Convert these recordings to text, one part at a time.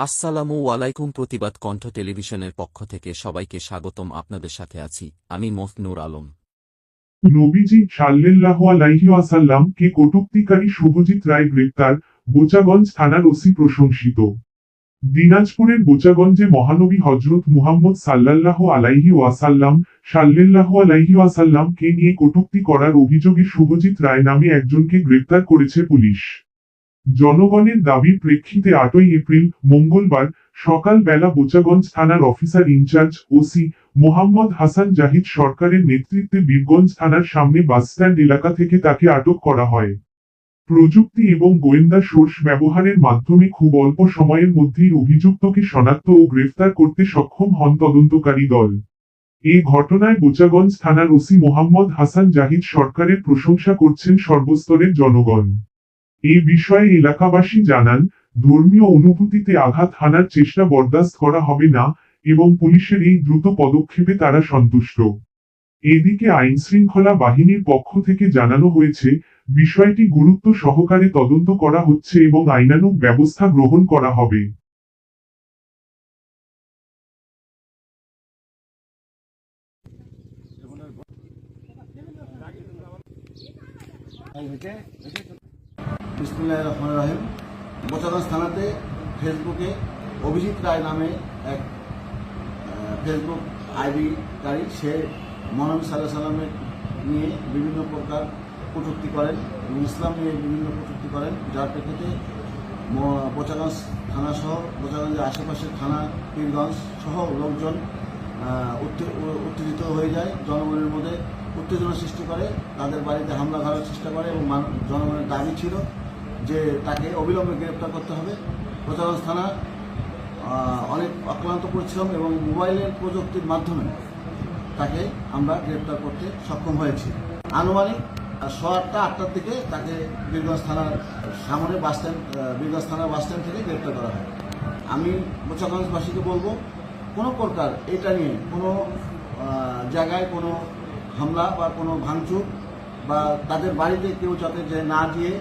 আসসালামু আলাইকুম। প্রতিবাদ কণ্ঠ টেলিভিশনের পক্ষ থেকে সবাইকে স্বাগতম। আপনাদের সাথে আছি আমি মফনুর আলম। নবীজি সাল্লাল্লাহু আলাইহি ওয়াসাল্লাম কে কটূক্তিকারী শুভজিৎ রায় গ্রেপ্তার, বোচাগঞ্জ থানার ওসি প্রশংসিত। দিনাজপুরের বোচাগঞ্জে মহানবী হযরত মুহাম্মদ সাল্লাল্লাহু আলাইহি ওয়াসাল্লাম কে নিয়ে কটূক্তি করার অভিযোগে শুভজিৎ রায় নামে একজনকে গ্রেপ্তার করেছে পুলিশ। জনগণের দাবির প্রেক্ষিতে 8ই এপ্রিল মঙ্গলবার সকাল বেলা বোচাগঞ্জ থানার officer incharge OC Mohammad Hasan Zahid সরকারের নেতৃত্বে বীরগঞ্জ থানার সামনে বাসস্ট্যান্ড এলাকা থেকে তাকে আটক করা হয়। প্রযুক্তি এবং গোয়েন্দা সোর্স ব্যবহারের মাধ্যমে খুব অল্প সময়ের মধ্যেই অভিযুক্তকে শনাক্ত ও গ্রেফতার করতে সক্ষম হন তদন্তকারী দল। এ ঘটনায় বোচাগঞ্জ থানার ওসি মোহাম্মদ হাসান জাহিদ সরকারের প্রশংসা করছেন সর্বস্তরের জনগণ। এ বিষয়ে এলাকাবাসী জানান, ধর্মীয় অনুভূতিতে আঘাত হানার চেষ্টা বরদাস্ত করা হবে না এবং পুলিশের এই দ্রুত পদক্ষেপে তারা সন্তুষ্ট। এদিকে আইনশৃঙ্খলা বাহিনীর পক্ষ থেকে জানানো হয়েছে, বিষয়টি গুরুত্ব সহকারে তদন্ত করা হচ্ছে এবং আইনানুগ ব্যবস্থা গ্রহণ করা হবে। বিসমিল্লাহির রহমানির রহিম। বোচাগঞ্জ থানাতে ফেসবুকে অভিজিৎ রায় নামে এক ফেসবুক আইডিকারী, সে মহানবী সাল্লাল্লাহু আলাইহি সাল্লামের নিয়ে বিভিন্ন প্রকার কটূক্তি করেন এবং ইসলাম নিয়ে বিভিন্ন কটূক্তি করেন, যার প্রেক্ষিতে বোচাগঞ্জ থানা সহ বোচাগঞ্জের আশেপাশের থানা পীরগঞ্জ সহ লোকজন উত্তেজিত হয়ে যায়, জনগণের মধ্যে উত্তেজনা সৃষ্টি করে, তাদের বাড়িতে হামলা করার চেষ্টা করে এবং জনগণের দাবি ছিল যে তাকে অবিলম্বে গ্রেপ্তার করতে হবে। বোচাগঞ্জ থানা অনেক অক্লান্ত পরিশ্রম এবং মোবাইলের প্রযুক্তির মাধ্যমে তাকে আমরা গ্রেপ্তার করতে সক্ষম হয়েছি। আনুমানিক 8টার দিকে তাকে বীরগঞ্জ থানার সামনে বীরগঞ্জ থানার বাসস্ট্যান্ড থেকে গ্রেপ্তার করা হয়। আমি বোচাগঞ্জবাসীকে বলবো, কোনো প্রকার এটা নিয়ে কোনো জায়গায় কোনো হামলা বা কোনো ভাঙচুর বা তাদের বাড়িতে কেউ যাতে যে না গিয়ে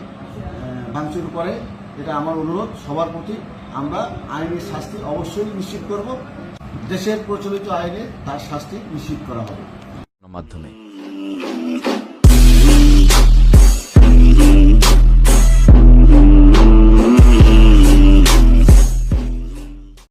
ভাঙচুর করে, এটা আমার অনুরোধ সবার প্রতি। আমরা আইনের শাস্তি অবশ্যই নিশ্চিত করব, দেশের প্রচলিত আইনে তার শাস্তি নিশ্চিত করা হবে। মাধ্যমে